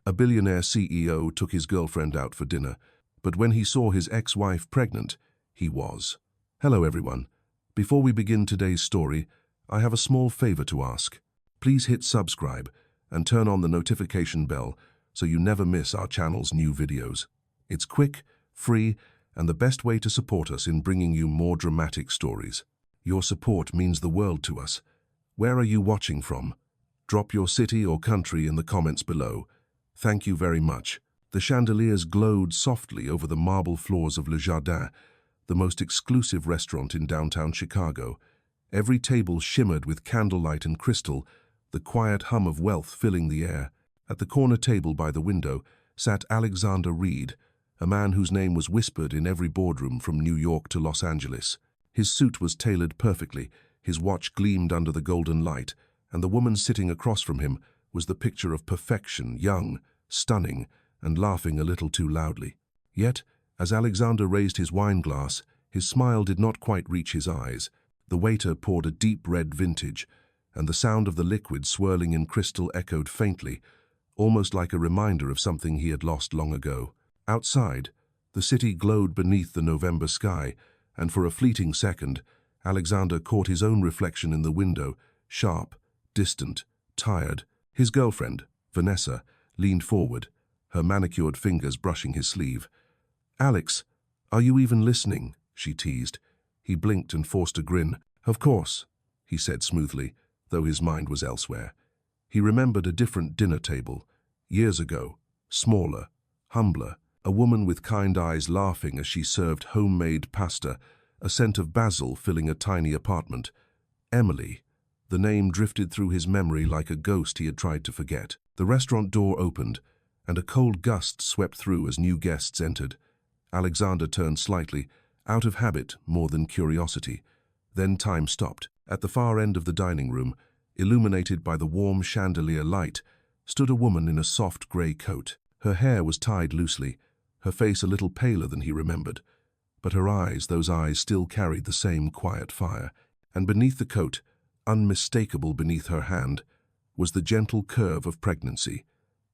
A billionaire CEO took his girlfriend out for dinner, but when he saw his ex-wife pregnant, he was. Hello everyone. Before we begin today's story, I have a small favor to ask. Please hit subscribe and turn on the notification bell so you never miss our channel's new videos. It's quick, free, and the best way to support us in bringing you more dramatic stories. Your support means the world to us. Where are you watching from? Drop your city or country in the comments below. Thank you very much. The chandeliers glowed softly over the marble floors of Le Jardin, the most exclusive restaurant in downtown Chicago. Every table shimmered with candlelight and crystal, the quiet hum of wealth filling the air. At the corner table by the window sat Alexander Reed, a man whose name was whispered in every boardroom from New York to Los Angeles. His suit was tailored perfectly, his watch gleamed under the golden light, and the woman sitting across from him was the picture of perfection, young, stunning, and laughing a little too loudly. Yet, as Alexander raised his wine glass, his smile did not quite reach his eyes. The waiter poured a deep red vintage, and the sound of the liquid swirling in crystal echoed faintly, almost like a reminder of something he had lost long ago. Outside, the city glowed beneath the November sky, and for a fleeting second, Alexander caught his own reflection in the window, sharp, distant, tired. His girlfriend, Vanessa, leaned forward, her manicured fingers brushing his sleeve. "Alex, are you even listening?" she teased. He blinked and forced a grin. "Of course," he said smoothly, though his mind was elsewhere. He remembered a different dinner table, years ago, smaller, humbler, a woman with kind eyes laughing as she served homemade pasta, a scent of basil filling a tiny apartment. Emily. The name drifted through his memory like a ghost he had tried to forget. The restaurant door opened, and a cold gust swept through as new guests entered. Alexander turned slightly, out of habit more than curiosity. Then time stopped. At the far end of the dining room, illuminated by the warm chandelier light, stood a woman in a soft grey coat. Her hair was tied loosely, her face a little paler than he remembered. But her eyes, those eyes still carried the same quiet fire. And beneath the coat, unmistakable beneath her hand, was the gentle curve of pregnancy.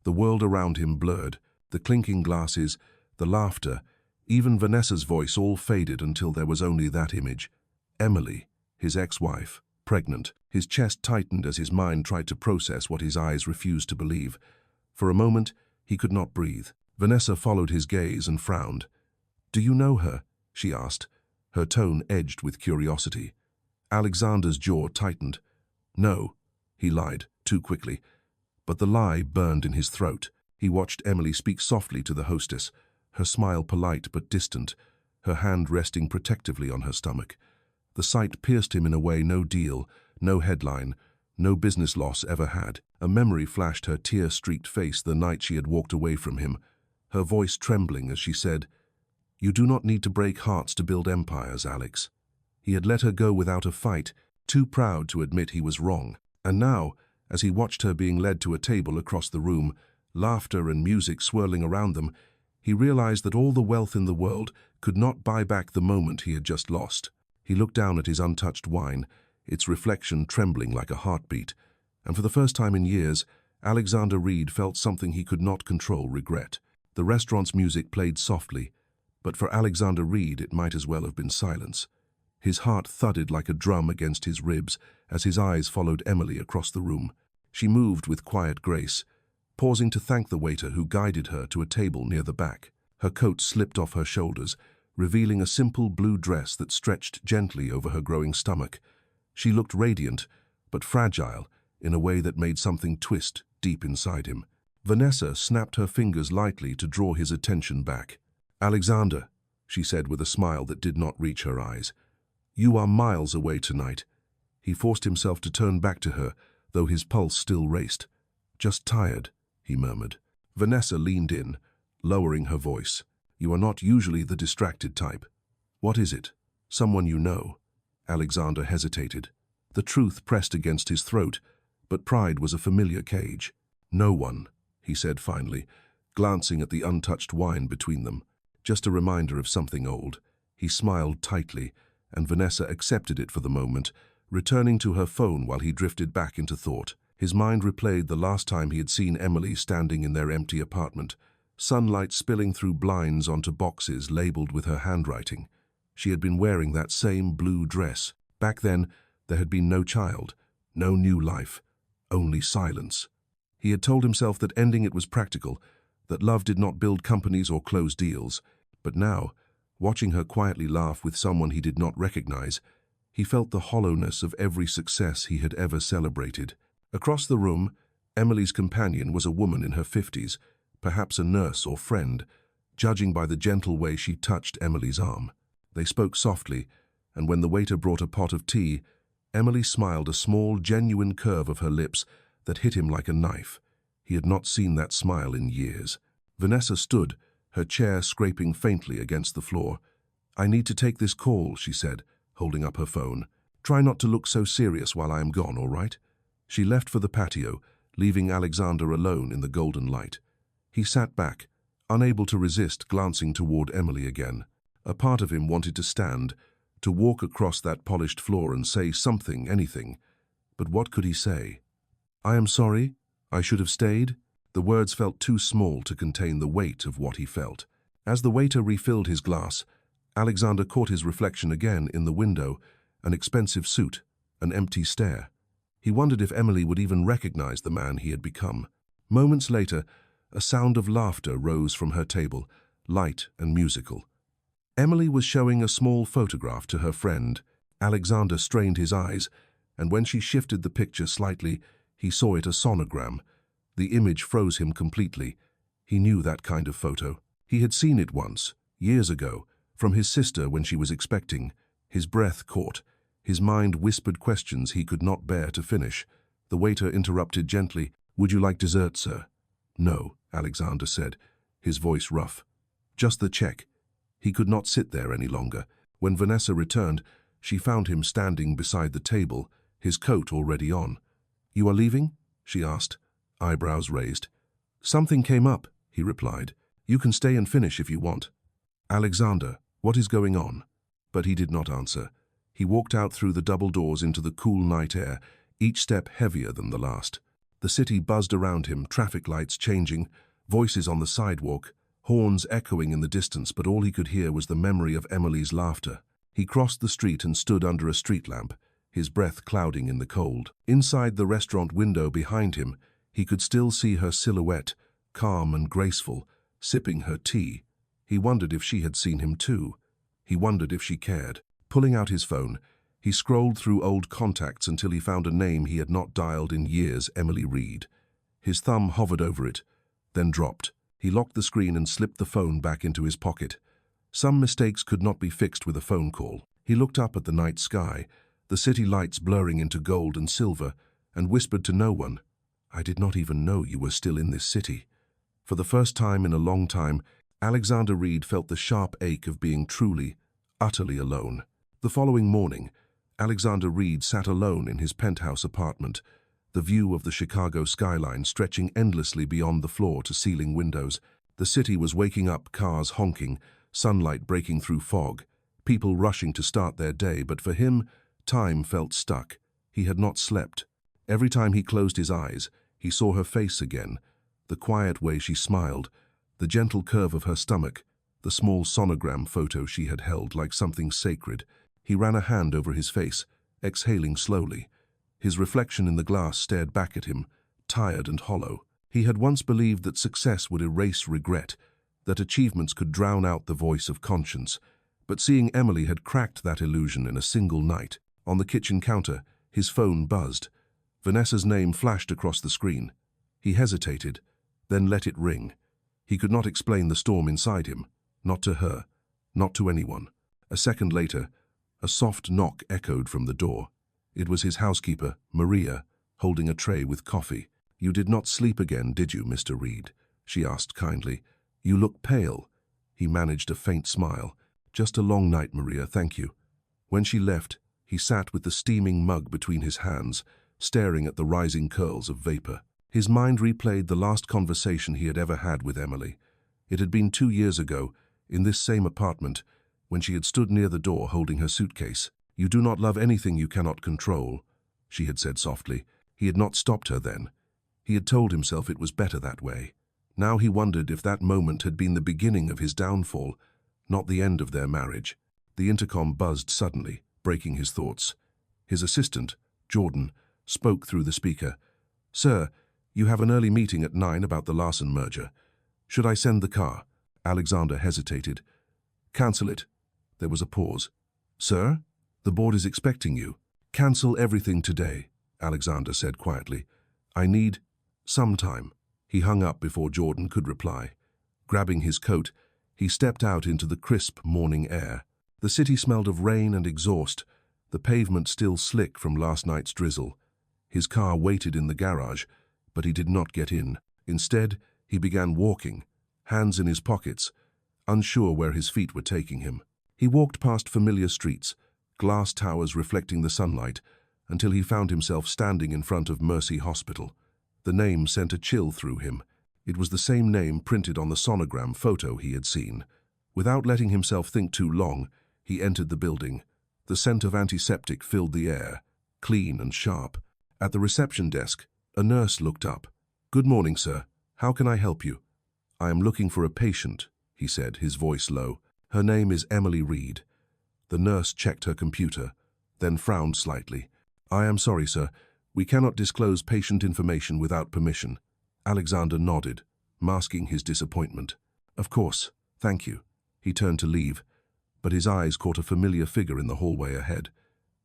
The world around him blurred, the clinking glasses, the laughter, even Vanessa's voice all faded until there was only that image. Emily, his ex-wife, pregnant. His chest tightened as his mind tried to process what his eyes refused to believe. For a moment, he could not breathe. Vanessa followed his gaze and frowned. "Do you know her?" she asked, her tone edged with curiosity. Alexander's jaw tightened. "No," he lied, too quickly. But the lie burned in his throat. He watched Emily speak softly to the hostess, her smile polite but distant, her hand resting protectively on her stomach. The sight pierced him in a way no deal, no headline, no business loss ever had. A memory flashed her tear-streaked face the night she had walked away from him, her voice trembling as she said, "You do not need to break hearts to build empires, Alex." He had let her go without a fight, too proud to admit he was wrong. And now, as he watched her being led to a table across the room, laughter and music swirling around them, he realized that all the wealth in the world could not buy back the moment he had just lost. He looked down at his untouched wine, its reflection trembling like a heartbeat, and for the first time in years, Alexander Reed felt something he could not control: regret. The restaurant's music played softly, but for Alexander Reed it might as well have been silence. His heart thudded like a drum against his ribs as his eyes followed Emily across the room. She moved with quiet grace, pausing to thank the waiter who guided her to a table near the back. Her coat slipped off her shoulders, revealing a simple blue dress that stretched gently over her growing stomach. She looked radiant, but fragile, in a way that made something twist deep inside him. Vanessa snapped her fingers lightly to draw his attention back. "Alexander," she said with a smile that did not reach her eyes, "you are miles away tonight." He forced himself to turn back to her, though his pulse still raced. "Just tired," he murmured. Vanessa leaned in, lowering her voice. "You are not usually the distracted type. What is it? Someone you know?" Alexander hesitated. The truth pressed against his throat, but pride was a familiar cage. "No one," he said finally, glancing at the untouched wine between them. Just a reminder of something old. He smiled tightly, and Vanessa accepted it for the moment, returning to her phone while he drifted back into thought. His mind replayed the last time he had seen Emily standing in their empty apartment, sunlight spilling through blinds onto boxes labeled with her handwriting. She had been wearing that same blue dress. Back then, there had been no child, no new life, only silence. He had told himself that ending it was practical, that love did not build companies or close deals. But now, watching her quietly laugh with someone he did not recognize, he felt the hollowness of every success he had ever celebrated. Across the room, Emily's companion was a woman in her 50s, perhaps a nurse or friend, judging by the gentle way she touched Emily's arm. They spoke softly, and when the waiter brought a pot of tea, Emily smiled, a small, genuine curve of her lips that hit him like a knife. He had not seen that smile in years. Vanessa stood, her chair scraping faintly against the floor. "I need to take this call," she said, holding up her phone. "Try not to look so serious while I am gone, all right?" She left for the patio, leaving Alexander alone in the golden light. He sat back, unable to resist glancing toward Emily again. A part of him wanted to stand, to walk across that polished floor and say something, anything. But what could he say? "I am sorry. I should have stayed." The words felt too small to contain the weight of what he felt. As the waiter refilled his glass, Alexander caught his reflection again in the window, an expensive suit, an empty stare. He wondered if Emily would even recognize the man he had become. Moments later, a sound of laughter rose from her table, light and musical. Emily was showing a small photograph to her friend. Alexander strained his eyes, and when she shifted the picture slightly, he saw it a sonogram. The image froze him completely. He knew that kind of photo. He had seen it once, years ago, from his sister when she was expecting. His breath caught. His mind whispered questions he could not bear to finish. The waiter interrupted gently. "Would you like dessert, sir?" "No," Alexander said, his voice rough. "Just the check." He could not sit there any longer. When Vanessa returned, she found him standing beside the table, his coat already on. "You are leaving?" she asked, eyebrows raised. "Something came up," he replied. "You can stay and finish if you want." "Alexander, what is going on?" But he did not answer. He walked out through the double doors into the cool night air, each step heavier than the last. The city buzzed around him, traffic lights changing, voices on the sidewalk, horns echoing in the distance, but all he could hear was the memory of Emily's laughter. He crossed the street and stood under a street lamp, his breath clouding in the cold. Inside the restaurant window behind him, he could still see her silhouette, calm and graceful, sipping her tea. He wondered if she had seen him too. He wondered if she cared. Pulling out his phone, he scrolled through old contacts until he found a name he had not dialed in years, Emily Reed. His thumb hovered over it, then dropped. He locked the screen and slipped the phone back into his pocket. Some mistakes could not be fixed with a phone call. He looked up at the night sky, the city lights blurring into gold and silver, and whispered to no one, "I did not even know you were still in this city." For the first time in a long time, Alexander Reed felt the sharp ache of being truly, utterly alone. The following morning, Alexander Reed sat alone in his penthouse apartment, the view of the Chicago skyline stretching endlessly beyond the floor-to-ceiling windows. The city was waking up, cars honking, sunlight breaking through fog, people rushing to start their day, but for him, time felt stuck. He had not slept. Every time he closed his eyes, he saw her face again, the quiet way she smiled, the gentle curve of her stomach, the small sonogram photo she had held like something sacred. He ran a hand over his face, exhaling slowly. His reflection in the glass stared back at him, tired and hollow. He had once believed that success would erase regret, that achievements could drown out the voice of conscience. But seeing Emily had cracked that illusion in a single night. On the kitchen counter, his phone buzzed. Vanessa's name flashed across the screen. He hesitated, then let it ring. He could not explain the storm inside him, not to her, not to anyone. A second later, a soft knock echoed from the door. It was his housekeeper, Maria, holding a tray with coffee. "You did not sleep again, did you, Mr. Reed?" she asked kindly. "You look pale." He managed a faint smile. "Just a long night, Maria, thank you." When she left, he sat with the steaming mug between his hands, staring at the rising curls of vapor. His mind replayed the last conversation he had ever had with Emily. It had been 2 years ago, in this same apartment, when she had stood near the door holding her suitcase. "You do not love anything you cannot control," she had said softly. He had not stopped her then. He had told himself it was better that way. Now he wondered if that moment had been the beginning of his downfall, not the end of their marriage. The intercom buzzed suddenly, breaking his thoughts. His assistant, Jordan, spoke through the speaker. "Sir, you have an early meeting at 9 about the Larson merger. Should I send the car?" Alexander hesitated. "Cancel it." There was a pause. "Sir? The board is expecting you." "Cancel everything today," Alexander said quietly. "I need some time." He hung up before Jordan could reply. Grabbing his coat, he stepped out into the crisp morning air. The city smelled of rain and exhaust, the pavement still slick from last night's drizzle. His car waited in the garage, but he did not get in. Instead, he began walking, hands in his pockets, unsure where his feet were taking him. He walked past familiar streets, glass towers reflecting the sunlight, until he found himself standing in front of Mercy Hospital. The name sent a chill through him. It was the same name printed on the sonogram photo he had seen. Without letting himself think too long, he entered the building. The scent of antiseptic filled the air, clean and sharp. At the reception desk, a nurse looked up. "Good morning, sir. How can I help you?" "I am looking for a patient," he said, his voice low. "Her name is Emily Reed." The nurse checked her computer, then frowned slightly. "I am sorry, sir. We cannot disclose patient information without permission." Alexander nodded, masking his disappointment. "Of course, thank you." He turned to leave, but his eyes caught a familiar figure in the hallway ahead.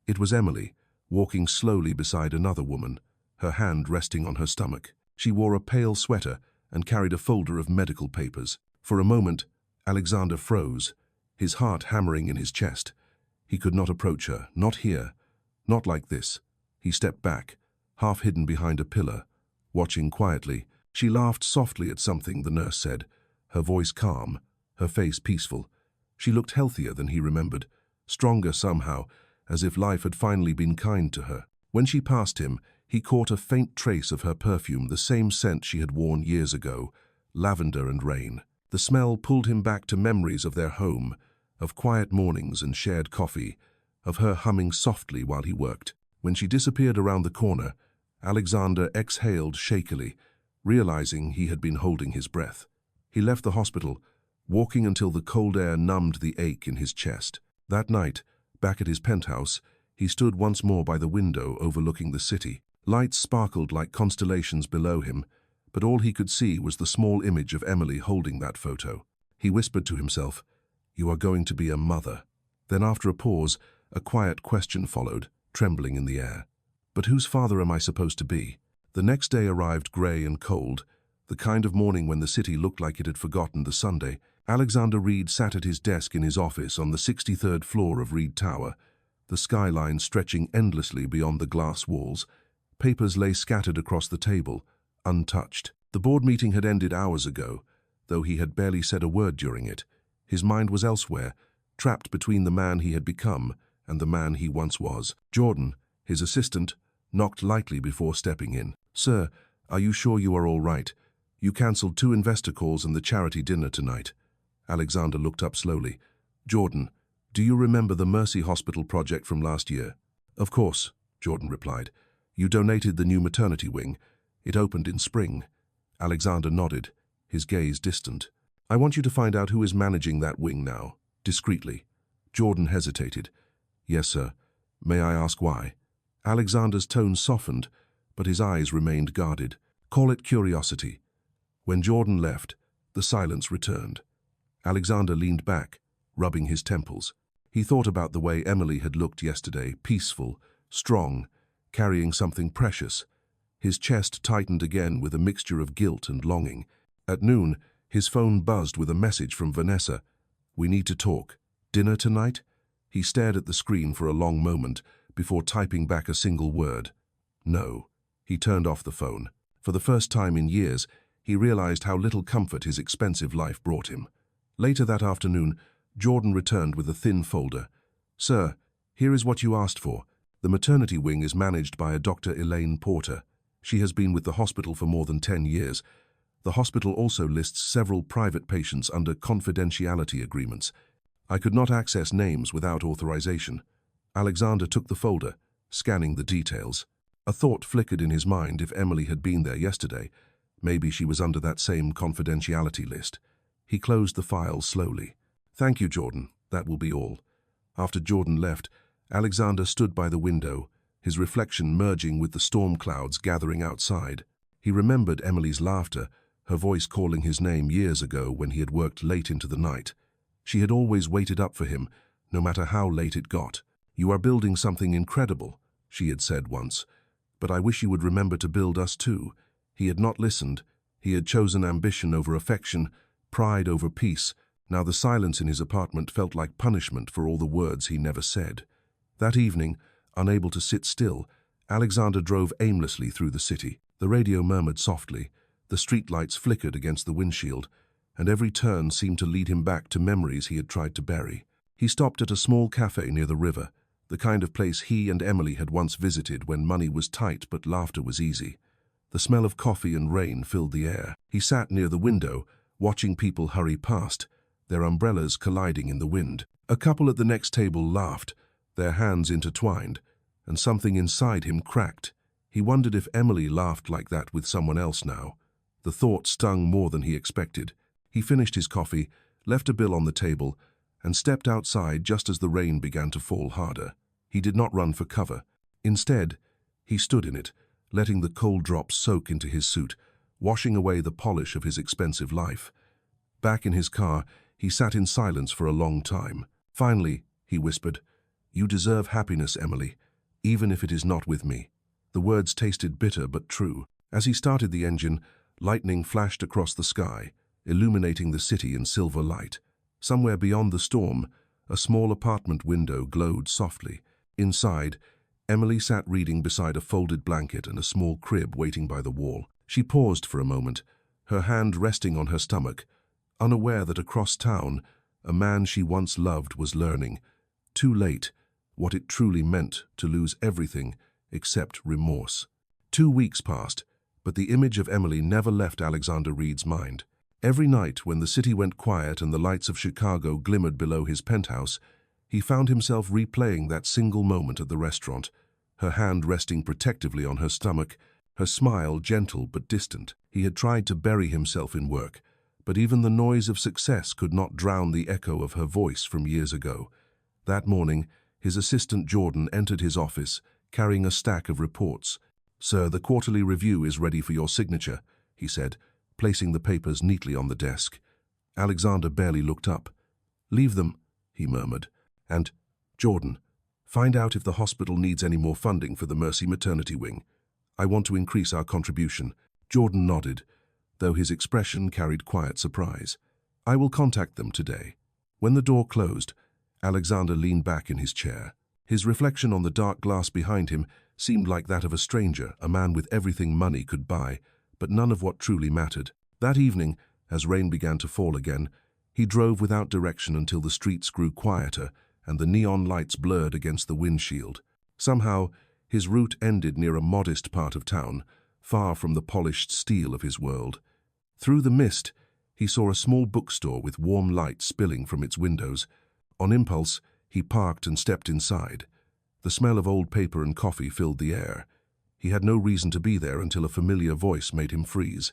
It was Emily, walking slowly beside another woman, her hand resting on her stomach. She wore a pale sweater and carried a folder of medical papers. For a moment, Alexander froze, his heart hammering in his chest. He could not approach her, not here, not like this. He stepped back, half hidden behind a pillar, watching quietly. She laughed softly at something, the nurse said, her voice calm, her face peaceful. She looked healthier than he remembered, stronger somehow, as if life had finally been kind to her. When she passed him, he caught a faint trace of her perfume, the same scent she had worn years ago, lavender and rain. The smell pulled him back to memories of their home, of quiet mornings and shared coffee, of her humming softly while he worked. When she disappeared around the corner, Alexander exhaled shakily, realizing he had been holding his breath. He left the hospital, walking until the cold air numbed the ache in his chest. That night, back at his penthouse, he stood once more by the window overlooking the city. Lights sparkled like constellations below him, but all he could see was the small image of Emily holding that photo. He whispered to himself, "You are going to be a mother." Then after a pause, a quiet question followed, trembling in the air. "But whose father am I supposed to be?" The next day arrived grey and cold, the kind of morning when the city looked like it had forgotten the Sunday. Alexander Reed sat at his desk in his office on the 63rd floor of Reed Tower, the skyline stretching endlessly beyond the glass walls. Papers lay scattered across the table, untouched. The board meeting had ended hours ago, though he had barely said a word during it. His mind was elsewhere, trapped between the man he had become and the man he once was. Jordan, his assistant, knocked lightly before stepping in. "Sir, are you sure you are all right? You cancelled 2 investor calls and the charity dinner tonight." Alexander looked up slowly. "Jordan, do you remember the Mercy Hospital project from last year?" "Of course," Jordan replied. "You donated the new maternity wing. It opened in spring." Alexander nodded, his gaze distant. "I want you to find out who is managing that wing now, discreetly." Jordan hesitated. "Yes, sir. May I ask why?" Alexander's tone softened, but his eyes remained guarded. "Call it curiosity." When Jordan left, the silence returned. Alexander leaned back, rubbing his temples. He thought about the way Emily had looked yesterday, peaceful, strong, carrying something precious. His chest tightened again with a mixture of guilt and longing. At noon, his phone buzzed with a message from Vanessa. "We need to talk. Dinner tonight?" He stared at the screen for a long moment before typing back a single word. "No." He turned off the phone. For the first time in years, he realized how little comfort his expensive life brought him. Later that afternoon, Jordan returned with a thin folder. "Sir, here is what you asked for. The maternity wing is managed by a Dr. Elaine Porter. She has been with the hospital for more than 10 years. The hospital also lists several private patients under confidentiality agreements. I could not access names without authorization." Alexander took the folder, scanning the details. A thought flickered in his mind. If Emily had been there yesterday, maybe she was under that same confidentiality list. He closed the file slowly. "Thank you, Jordan. That will be all." After Jordan left, Alexander stood by the window, his reflection merging with the storm clouds gathering outside. He remembered Emily's laughter, her voice calling his name years ago when he had worked late into the night. She had always waited up for him, no matter how late it got. "You are building something incredible," she had said once, "but I wish you would remember to build us too." He had not listened. He had chosen ambition over affection, pride over peace. Now the silence in his apartment felt like punishment for all the words he never said. That evening, unable to sit still, Alexander drove aimlessly through the city. The radio murmured softly, the streetlights flickered against the windshield, and every turn seemed to lead him back to memories he had tried to bury. He stopped at a small cafe near the river, the kind of place he and Emily had once visited when money was tight but laughter was easy. The smell of coffee and rain filled the air. He sat near the window, watching people hurry past, their umbrellas colliding in the wind. A couple at the next table laughed, their hands intertwined, and something inside him cracked. He wondered if Emily laughed like that with someone else now. The thought stung more than he expected. He finished his coffee, left a bill on the table, and stepped outside just as the rain began to fall harder. He did not run for cover. Instead, he stood in it, letting the cold drops soak into his suit, washing away the polish of his expensive life. Back in his car, he sat in silence for a long time. Finally, he whispered, "You deserve happiness, Emily, even if it is not with me." The words tasted bitter but true. As he started the engine, lightning flashed across the sky, illuminating the city in silver light. Somewhere beyond the storm, a small apartment window glowed softly. Inside, Emily sat reading beside a folded blanket and a small crib waiting by the wall. She paused for a moment, her hand resting on her stomach, unaware that across town, a man she once loved was learning, too late, what it truly meant to lose everything except remorse. 2 weeks passed, but the image of Emily never left Alexander Reed's mind. Every night, when the city went quiet and the lights of Chicago glimmered below his penthouse, he found himself replaying that single moment at the restaurant, her hand resting protectively on her stomach, her smile gentle but distant. He had tried to bury himself in work, but even the noise of success could not drown the echo of her voice from years ago. That morning, his assistant Jordan entered his office, carrying a stack of reports. "Sir, the quarterly review is ready for your signature," he said, placing the papers neatly on the desk. Alexander barely looked up. "Leave them," he murmured. "And, Jordan, find out if the hospital needs any more funding for the Mercy maternity wing. I want to increase our contribution." Jordan nodded, though his expression carried quiet surprise. "I will contact them today." When the door closed, Alexander leaned back in his chair. His reflection on the dark glass behind him seemed like that of a stranger, a man with everything money could buy, but none of what truly mattered. That evening, as rain began to fall again, he drove without direction until the streets grew quieter and the neon lights blurred against the windshield. Somehow, his route ended near a modest part of town, far from the polished steel of his world. Through the mist, he saw a small bookstore with warm light spilling from its windows. On impulse, he parked and stepped inside. The smell of old paper and coffee filled the air. He had no reason to be there until a familiar voice made him freeze.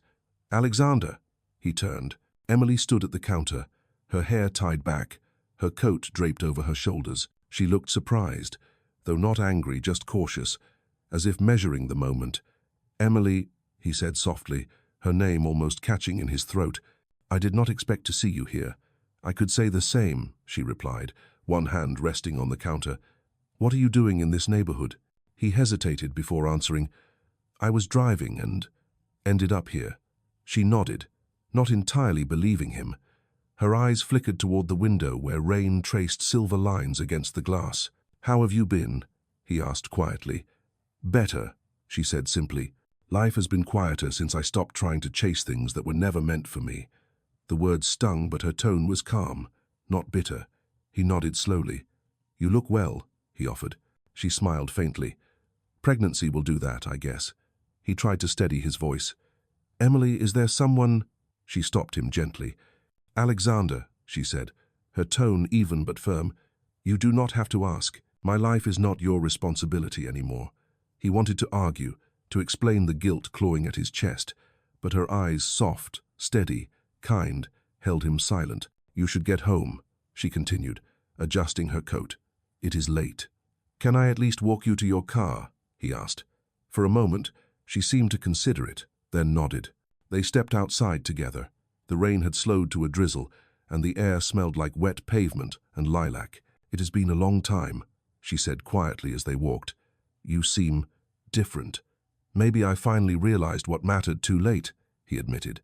"Alexander!" He turned. Emily stood at the counter, her hair tied back, her coat draped over her shoulders. She looked surprised, though not angry, just cautious, as if measuring the moment. "Emily," he said softly, her name almost catching in his throat, "I did not expect to see you here." "I could say the same," she replied, one hand resting on the counter. "What are you doing in this neighborhood?" He hesitated before answering. "I was driving and ended up here." She nodded, not entirely believing him. Her eyes flickered toward the window where rain traced silver lines against the glass. "How have you been?" he asked quietly. "Better," she said simply. "Life has been quieter since I stopped trying to chase things that were never meant for me." The words stung, but her tone was calm, not bitter. He nodded slowly. "You look well," he offered. She smiled faintly. "Pregnancy will do that, I guess." He tried to steady his voice. "Emily, is there someone—" She stopped him gently. "Alexander," she said, her tone even but firm, "you do not have to ask. My life is not your responsibility anymore." He wanted to argue, to explain the guilt clawing at his chest, but her eyes, soft, steady, kind, held him silent. "You should get home," she continued, adjusting her coat. "It is late." "Can I at least walk you to your car?" he asked. For a moment, she seemed to consider it, then nodded. They stepped outside together. The rain had slowed to a drizzle, and the air smelled like wet pavement and lilac. "It has been a long time," she said quietly as they walked. "You seem different." "Maybe I finally realized what mattered too late," he admitted.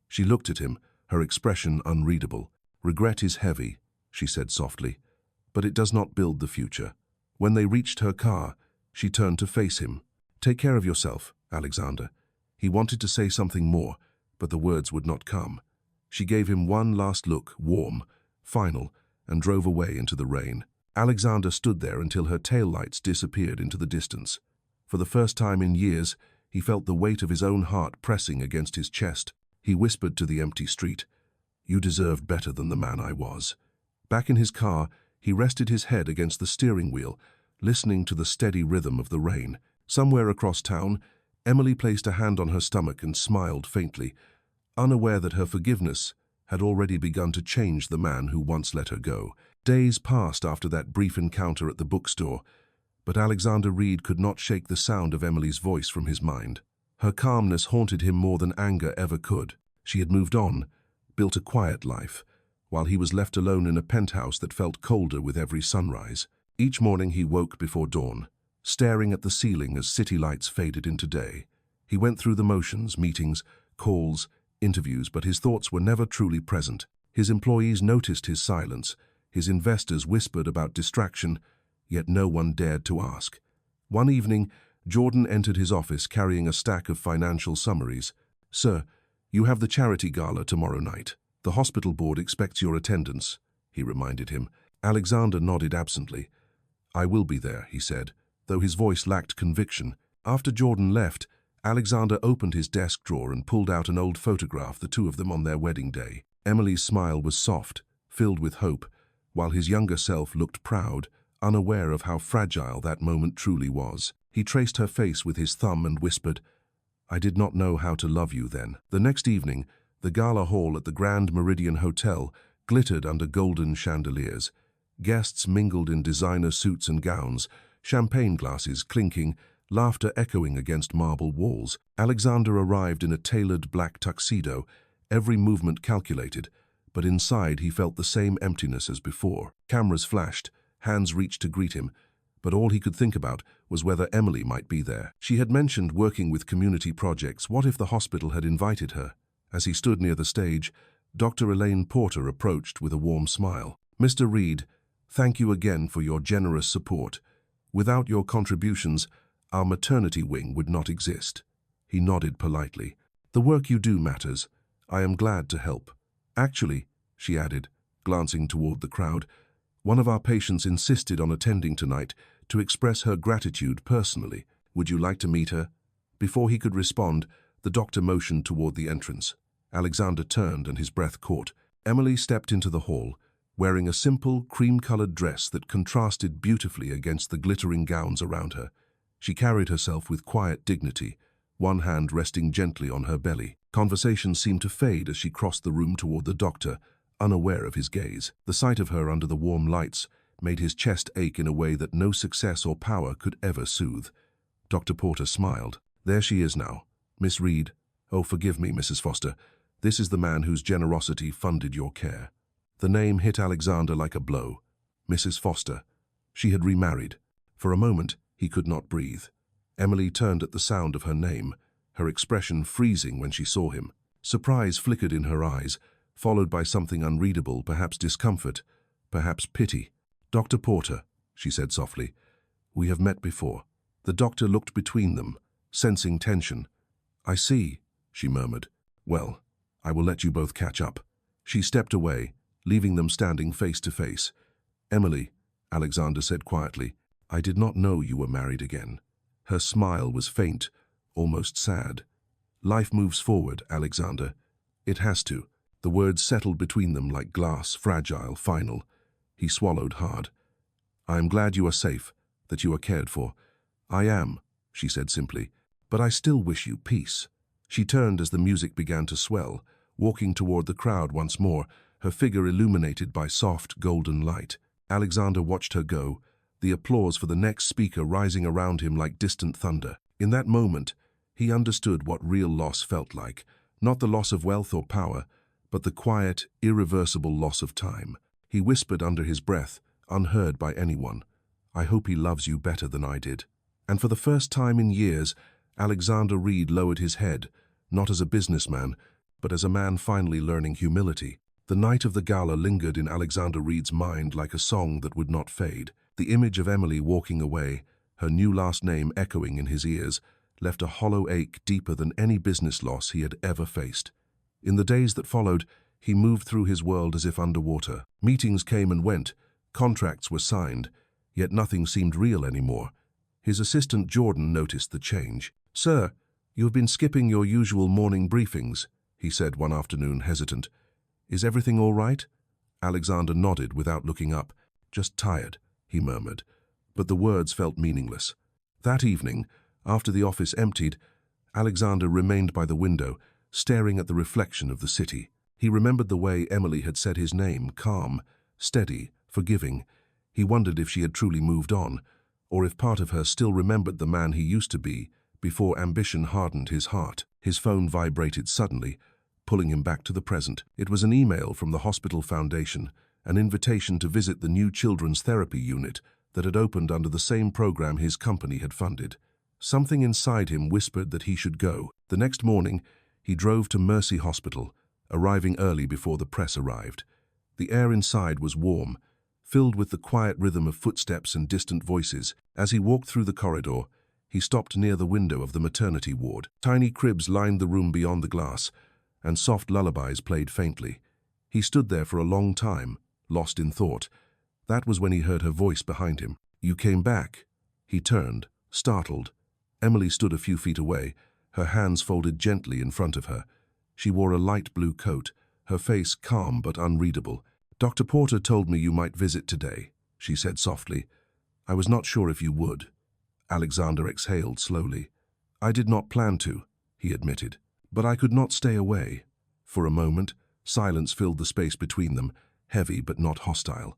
She looked at him, her expression unreadable. "Regret is heavy," she said softly, "but it does not build the future." When they reached her car, she turned to face him. "Take care of yourself, Alexander." He wanted to say something more, but the words would not come. She gave him one last look, warm, final, and drove away into the rain. Alexander stood there until her taillights disappeared into the distance. For the first time in years, he felt the weight of his own heart pressing against his chest. He whispered to the empty street, "You deserved better than the man I was." Back in his car, he rested his head against the steering wheel, listening to the steady rhythm of the rain. Somewhere across town, Emily placed a hand on her stomach and smiled faintly, unaware that her forgiveness had already begun to change the man who once let her go. Days passed after that brief encounter at the bookstore, but Alexander Reed could not shake the sound of Emily's voice from his mind. Her calmness haunted him more than anger ever could. She had moved on, built a quiet life, while he was left alone in a penthouse that felt colder with every sunrise. Each morning he woke before dawn, staring at the ceiling as city lights faded into day. He went through the motions, meetings, calls, interviews, but his thoughts were never truly present. His employees noticed his silence, his investors whispered about distraction, yet no one dared to ask. One evening, Jordan entered his office carrying a stack of financial summaries. "Sir, you have the charity gala tomorrow night. The hospital board expects your attendance," he reminded him. Alexander nodded absently. "I will be there," he said, though his voice lacked conviction. After Jordan left, Alexander opened his desk drawer and pulled out an old photograph, the two of them on their wedding day. Emily's smile was soft, filled with hope, while his younger self looked proud, unaware of how fragile that moment truly was. He traced her face with his thumb and whispered, "I did not know how to love you then." The next evening, the gala hall at the Grand Meridian Hotel glittered under golden chandeliers. Guests mingled in designer suits and gowns, champagne glasses clinking, laughter echoing against marble walls. Alexander arrived in a tailored black tuxedo, every movement calculated, but inside he felt the same emptiness as before. Cameras flashed, hands reached to greet him, but all he could think about was whether Emily might be there. She had mentioned working with community projects. What if the hospital had invited her? As he stood near the stage, Dr. Elaine Porter approached with a warm smile. "Mr. Reed, thank you again for your generous support. Without your contributions, our maternity wing would not exist." He nodded politely. "The work you do matters. I am glad to help. Actually," she added, glancing toward the crowd, "one of our patients insisted on attending tonight to express her gratitude personally. Would you like to meet her?" Before he could respond, the doctor motioned toward the entrance. Alexander turned and his breath caught. Emily stepped into the hall, wearing a simple, cream-colored dress that contrasted beautifully against the glittering gowns around her. She carried herself with quiet dignity, one hand resting gently on her belly. Conversation seemed to fade as she crossed the room toward the doctor, unaware of his gaze. The sight of her under the warm lights made his chest ache in a way that no success or power could ever soothe. Dr. Porter smiled. "There she is now. Miss Reed. Oh, forgive me, Mrs. Foster. This is the man whose generosity funded your care." The name hit Alexander like a blow. Mrs. Foster. She had remarried. For a moment, he could not breathe. Emily turned at the sound of her name, her expression freezing when she saw him. Surprise flickered in her eyes, followed by something unreadable, perhaps discomfort, perhaps pity. "Dr. Porter," she said softly, "we have met before." The doctor looked between them, sensing tension. "I see," she murmured. "Well, I will let you both catch up." She stepped away, leaving them standing face to face. "Emily," Alexander said quietly, "I did not know you were married again." Her smile was faint, almost sad. "Life moves forward, Alexander. It has to." The words settled between them like glass, fragile, final. He swallowed hard. "I am glad you are safe, that you are cared for." "I am," she said simply. "But I still wish you peace." She turned as the music began to swell, walking toward the crowd once more, her figure illuminated by soft, golden light. Alexander watched her go, the applause for the next speaker rising around him like distant thunder. In that moment, he understood what real loss felt like, not the loss of wealth or power, but the quiet, irreversible loss of time. He whispered under his breath, unheard by anyone, "I hope he loves you better than I did." And for the first time in years, Alexander Reed lowered his head, not as a businessman, but as a man finally learning humility. The night of the gala lingered in Alexander Reed's mind like a song that would not fade. The image of Emily walking away, her new last name echoing in his ears, left a hollow ache deeper than any business loss he had ever faced. In the days that followed, he moved through his world as if underwater. Meetings came and went, contracts were signed, yet nothing seemed real anymore. His assistant Jordan noticed the change. "Sir, you have been skipping your usual morning briefings," he said one afternoon, hesitant. "Is everything all right?" Alexander nodded without looking up. "Just tired," he murmured, but the words felt meaningless. That evening, after the office emptied, Alexander remained by the window, staring at the reflection of the city. He remembered the way Emily had said his name, calm, steady, forgiving. He wondered if she had truly moved on, or if part of her still remembered the man he used to be before ambition hardened his heart. His phone vibrated suddenly, pulling him back to the present. It was an email from the hospital foundation, an invitation to visit the new children's therapy unit that had opened under the same program his company had funded. Something inside him whispered that he should go. The next morning, he drove to Mercy Hospital, arriving early before the press arrived. The air inside was warm, filled with the quiet rhythm of footsteps and distant voices. As he walked through the corridor, he stopped near the window of the maternity ward. Tiny cribs lined the room beyond the glass, and soft lullabies played faintly. He stood there for a long time, lost in thought. That was when he heard her voice behind him. "You came back." He turned, startled. Emily stood a few feet away, her hands folded gently in front of her. She wore a light blue coat, her face calm but unreadable. "Dr. Porter told me you might visit today," she said softly. "I was not sure if you would." Alexander exhaled slowly. "I did not plan to," he admitted, "but I could not stay away." For a moment, silence filled the space between them, heavy but not hostile.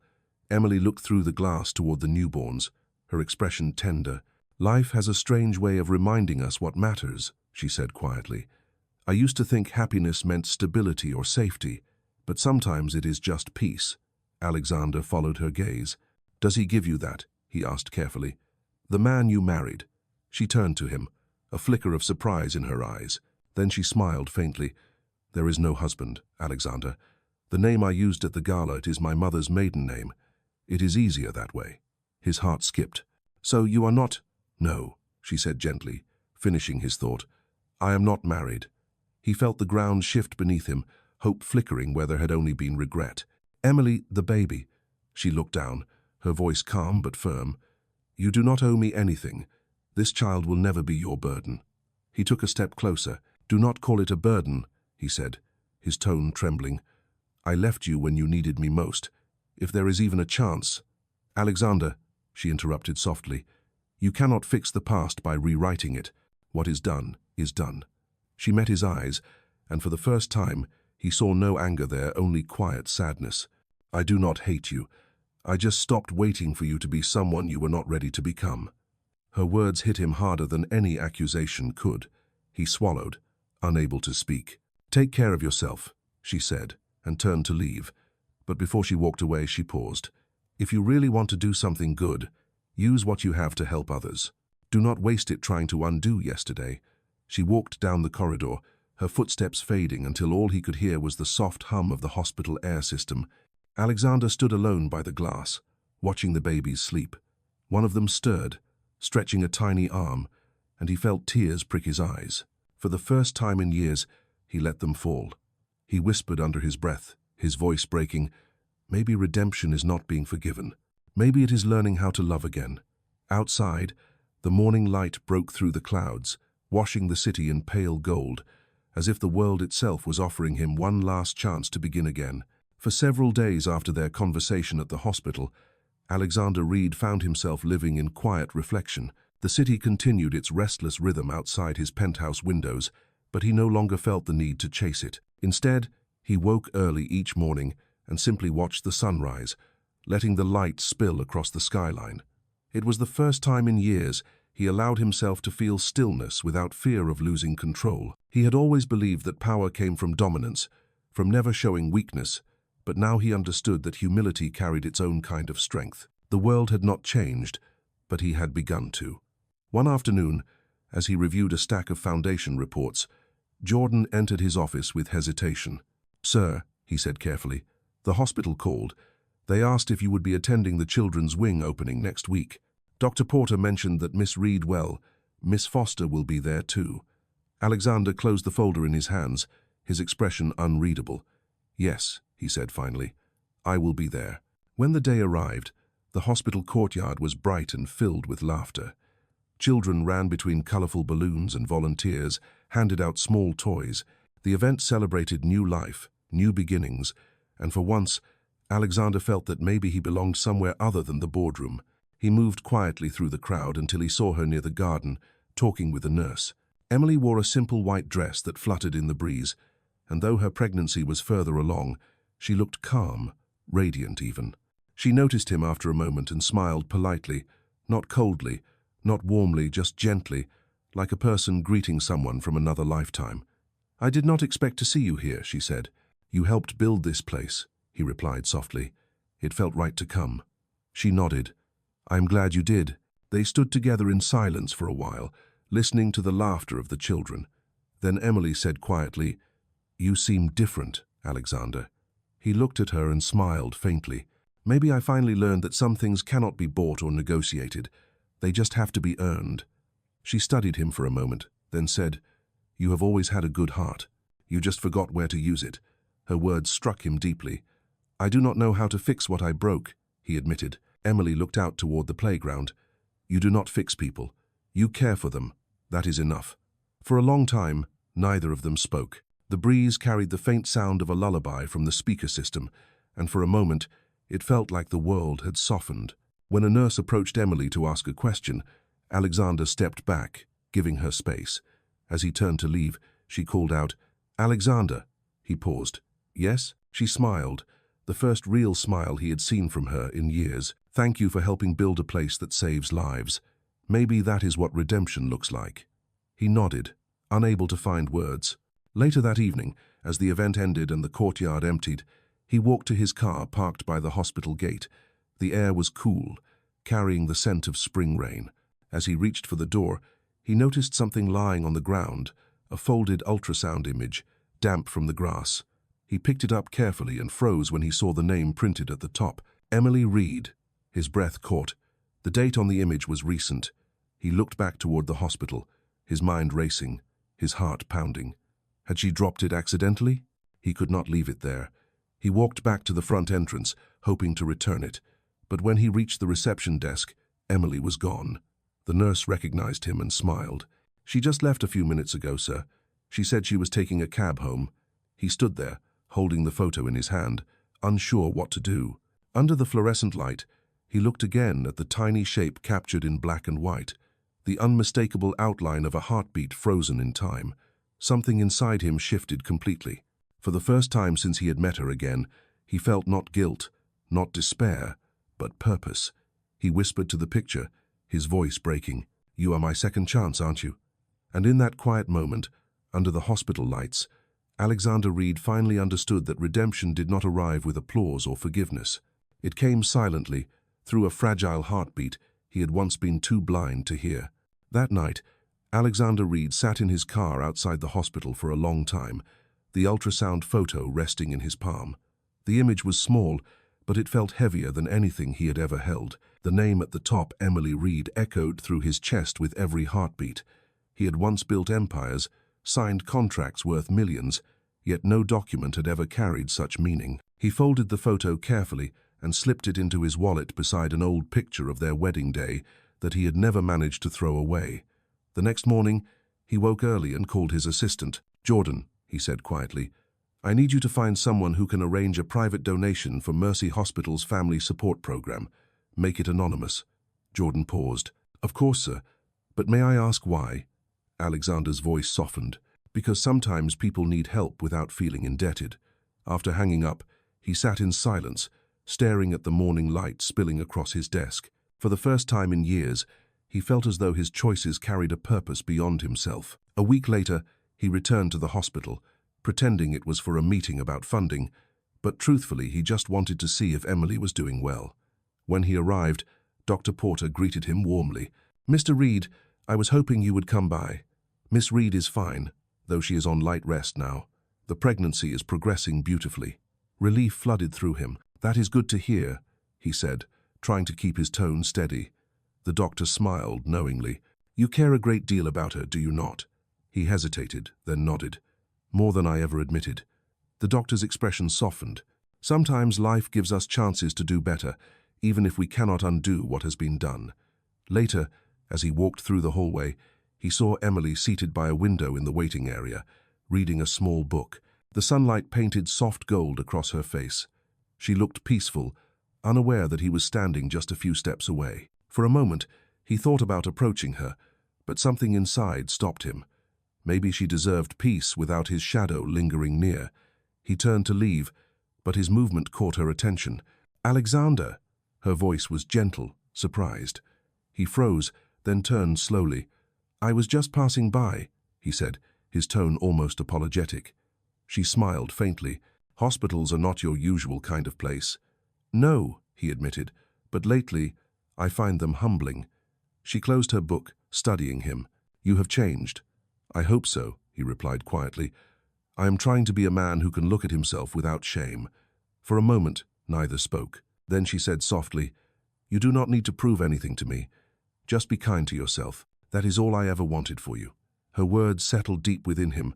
Emily looked through the glass toward the newborns, her expression tender. "Life has a strange way of reminding us what matters," she said quietly. "I used to think happiness meant stability or safety, but sometimes it is just peace." Alexander followed her gaze. "Does he give you that?" he asked carefully. "The man you married." She turned to him, a flicker of surprise in her eyes. Then she smiled faintly. "There is no husband, Alexander. The name I used at the gala, it is my mother's maiden name. It is easier that way." His heart skipped. "So you are not—" "No," she said gently, finishing his thought. "I am not married." He felt the ground shift beneath him, hope flickering where there had only been regret. "Emily, the baby." She looked down, her voice calm but firm. "You do not owe me anything. This child will never be your burden." He took a step closer. "Do not call it a burden," he said, his tone trembling. "I left you when you needed me most. If there is even a chance—" "Alexander," she interrupted softly, "you cannot fix the past by rewriting it. What is done is done." She met his eyes, and for the first time, he saw no anger there, only quiet sadness. "I do not hate you. I just stopped waiting for you to be someone you were not ready to become." Her words hit him harder than any accusation could. He swallowed, unable to speak. "Take care of yourself," she said, and turned to leave. But before she walked away, she paused. "If you really want to do something good, use what you have to help others. Do not waste it trying to undo yesterday." She walked down the corridor, her footsteps fading until all he could hear was the soft hum of the hospital air system. Alexander stood alone by the glass, watching the babies sleep. One of them stirred, stretching a tiny arm, and he felt tears prick his eyes. For the first time in years, he let them fall. He whispered under his breath, his voice breaking, "Maybe redemption is not being forgiven. Maybe it is learning how to love again." Outside, the morning light broke through the clouds, washing the city in pale gold, as if the world itself was offering him one last chance to begin again. For several days after their conversation at the hospital, Alexander Reed found himself living in quiet reflection. The city continued its restless rhythm outside his penthouse windows, but he no longer felt the need to chase it. Instead, he woke early each morning and simply watched the sunrise, letting the light spill across the skyline. It was the first time in years he allowed himself to feel stillness without fear of losing control. He had always believed that power came from dominance, from never showing weakness, but now he understood that humility carried its own kind of strength. The world had not changed, but he had begun to. One afternoon, as he reviewed a stack of foundation reports, Jordan entered his office with hesitation. "Sir," he said carefully, "the hospital called. They asked if you would be attending the children's wing opening next week. Dr. Porter mentioned that Miss Reed, well, Miss Foster will be there too." Alexander closed the folder in his hands, his expression unreadable. "Yes," he said finally, "I will be there." When the day arrived, the hospital courtyard was bright and filled with laughter. Children ran between colorful balloons and volunteers handed out small toys. The event celebrated new life, new beginnings, and for once, Alexander felt that maybe he belonged somewhere other than the boardroom. He moved quietly through the crowd until he saw her near the garden, talking with a nurse. Emily wore a simple white dress that fluttered in the breeze, and though her pregnancy was further along, she looked calm, radiant even. She noticed him after a moment and smiled politely, not coldly, not warmly, just gently, like a person greeting someone from another lifetime. "I did not expect to see you here," she said. "You helped build this place," he replied softly. "It felt right to come." She nodded. "I'm glad you did." They stood together in silence for a while, listening to the laughter of the children. Then Emily said quietly, "You seem different, Alexander." He looked at her and smiled faintly. "Maybe I finally learned that some things cannot be bought or negotiated. They just have to be earned." She studied him for a moment, then said, "You have always had a good heart. You just forgot where to use it." Her words struck him deeply. "I do not know how to fix what I broke," he admitted. Emily looked out toward the playground. "You do not fix people. You care for them. That is enough." For a long time, neither of them spoke. The breeze carried the faint sound of a lullaby from the speaker system, and for a moment, it felt like the world had softened. When a nurse approached Emily to ask a question, Alexander stepped back, giving her space. As he turned to leave, she called out, "Alexander." He paused. "Yes?" She smiled, the first real smile he had seen from her in years. "Thank you for helping build a place that saves lives. Maybe that is what redemption looks like." He nodded, unable to find words. Later that evening, as the event ended and the courtyard emptied, he walked to his car parked by the hospital gate. The air was cool, carrying the scent of spring rain. As he reached for the door, he noticed something lying on the ground, a folded ultrasound image, damp from the grass. He picked it up carefully and froze when he saw the name printed at the top, Emily Reed. His breath caught. The date on the image was recent. He looked back toward the hospital, his mind racing, his heart pounding. Had she dropped it accidentally? He could not leave it there. He walked back to the front entrance, hoping to return it. But when he reached the reception desk, Emily was gone. The nurse recognized him and smiled. "She just left a few minutes ago, sir. She said she was taking a cab home." He stood there, holding the photo in his hand, unsure what to do. Under the fluorescent light, he looked again at the tiny shape captured in black and white, the unmistakable outline of a heartbeat frozen in time. Something inside him shifted completely. For the first time since he had met her again, he felt not guilt, not despair, but purpose. He whispered to the picture, his voice breaking, "You are my second chance, aren't you?" And in that quiet moment, under the hospital lights, Alexander Reed finally understood that redemption did not arrive with applause or forgiveness. It came silently, through a fragile heartbeat he had once been too blind to hear. That night, Alexander Reed sat in his car outside the hospital for a long time, the ultrasound photo resting in his palm. The image was small, but it felt heavier than anything he had ever held. The name at the top, Emily Reed, echoed through his chest with every heartbeat. He had once built empires, signed contracts worth millions, yet no document had ever carried such meaning. He folded the photo carefully and slipped it into his wallet beside an old picture of their wedding day that he had never managed to throw away. The next morning, he woke early and called his assistant. "Jordan," he said quietly, "I need you to find someone who can arrange a private donation for Mercy Hospital's family support program. Make it anonymous." Jordan paused. "Of course, sir. "But may I ask why?" Alexander's voice softened. "Because sometimes people need help without feeling indebted." After hanging up, he sat in silence, staring at the morning light spilling across his desk. For the first time in years, he felt as though his choices carried a purpose beyond himself. A week later, he returned to the hospital, pretending it was for a meeting about funding, but truthfully he just wanted to see if Emily was doing well. When he arrived, Dr. Porter greeted him warmly. "Mr. Reed, I was hoping you would come by. Miss Reed is fine, though she is on light rest now. The pregnancy is progressing beautifully." Relief flooded through him. "That is good to hear," he said, trying to keep his tone steady. The doctor smiled knowingly. "You care a great deal about her, do you not?" He hesitated, then nodded. "More than I ever admitted." The doctor's expression softened. "Sometimes life gives us chances to do better, even if we cannot undo what has been done." Later, as he walked through the hallway, he saw Emily seated by a window in the waiting area, reading a small book. The sunlight painted soft gold across her face. She looked peaceful, unaware that he was standing just a few steps away. For a moment, he thought about approaching her, but something inside stopped him. Maybe she deserved peace without his shadow lingering near. He turned to leave, but his movement caught her attention. "Alexander!" Her voice was gentle, surprised. He froze, then turned slowly. "I was just passing by," he said, his tone almost apologetic. She smiled faintly. "Hospitals are not your usual kind of place." "No," he admitted, "but lately I find them humbling." She closed her book, studying him. "You have changed." "I hope so," he replied quietly. "I am trying to be a man who can look at himself without shame." For a moment, neither spoke. Then she said softly, "You do not need to prove anything to me. Just be kind to yourself. That is all I ever wanted for you." Her words settled deep within him,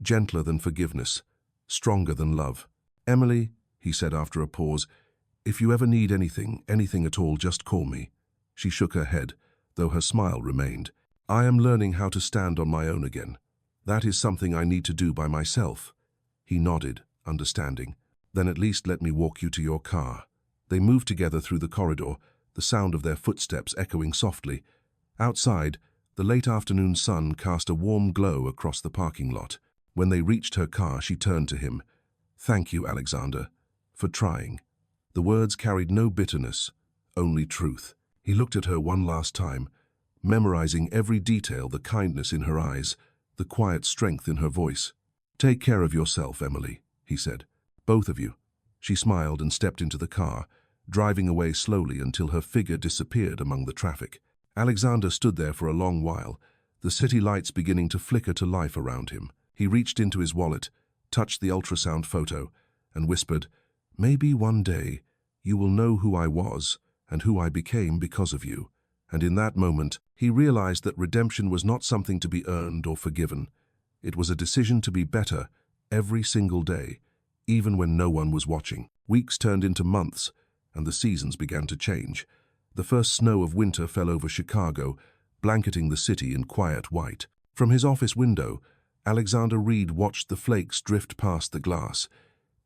gentler than forgiveness, stronger than love. "Emily," he said after a pause, "if you ever need anything at all, just call me." She shook her head, though her smile remained. "I am learning how to stand on my own again. That is something I need to do by myself." He nodded, understanding. "Then at least let me walk you to your car." They moved together through the corridor, the sound of their footsteps echoing softly. Outside, the late afternoon sun cast a warm glow across the parking lot. When they reached her car, she turned to him. "Thank you, Alexander, for trying." The words carried no bitterness, only truth. He looked at her one last time, memorizing every detail, the kindness in her eyes, the quiet strength in her voice. "Take care of yourself, Emily," he said. "Both of you." She smiled and stepped into the car, driving away slowly until her figure disappeared among the traffic. Alexander stood there for a long while, the city lights beginning to flicker to life around him. He reached into his wallet, touched the ultrasound photo, and whispered, "Maybe one day you will know who I was and who I became because of you." And in that moment, he realized that redemption was not something to be earned or forgiven. It was a decision to be better every single day, even when no one was watching. Weeks turned into months, and the seasons began to change. The first snow of winter fell over Chicago, blanketing the city in quiet white. From his office window, Alexander Reed watched the flakes drift past the glass,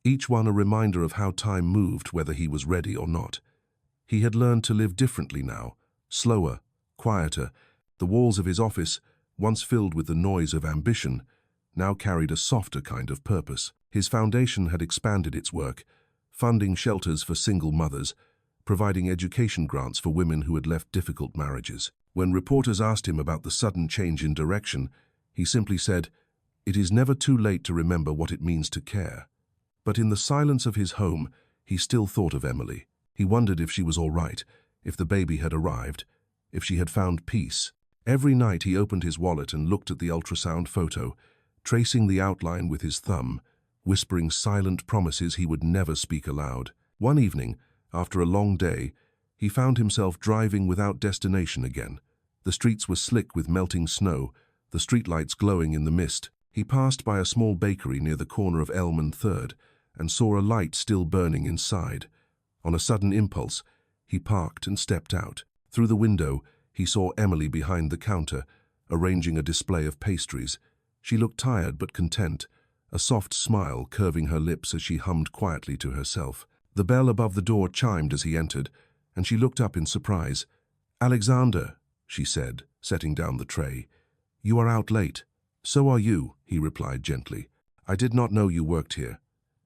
each one a reminder of how time moved, whether he was ready or not. He had learned to live differently now, slower, quieter. The walls of his office, once filled with the noise of ambition, now carried a softer kind of purpose. His foundation had expanded its work, funding shelters for single mothers, providing education grants for women who had left difficult marriages. When reporters asked him about the sudden change in direction, he simply said, "It is never too late to remember what it means to care." But in the silence of his home, he still thought of Emily. He wondered if she was all right, if the baby had arrived, if she had found peace. Every night he opened his wallet and looked at the ultrasound photo, tracing the outline with his thumb, whispering silent promises he would never speak aloud. One evening, after a long day, he found himself driving without destination again. The streets were slick with melting snow, the streetlights glowing in the mist. He passed by a small bakery near the corner of Elm and 3rd and saw a light still burning inside. On a sudden impulse, he parked and stepped out. Through the window, he saw Emily behind the counter, arranging a display of pastries. She looked tired but content, a soft smile curving her lips as she hummed quietly to herself. The bell above the door chimed as he entered, and she looked up in surprise. "Alexander," she said, setting down the tray. "You are out late." "So are you," he replied gently. "I did not know you worked here."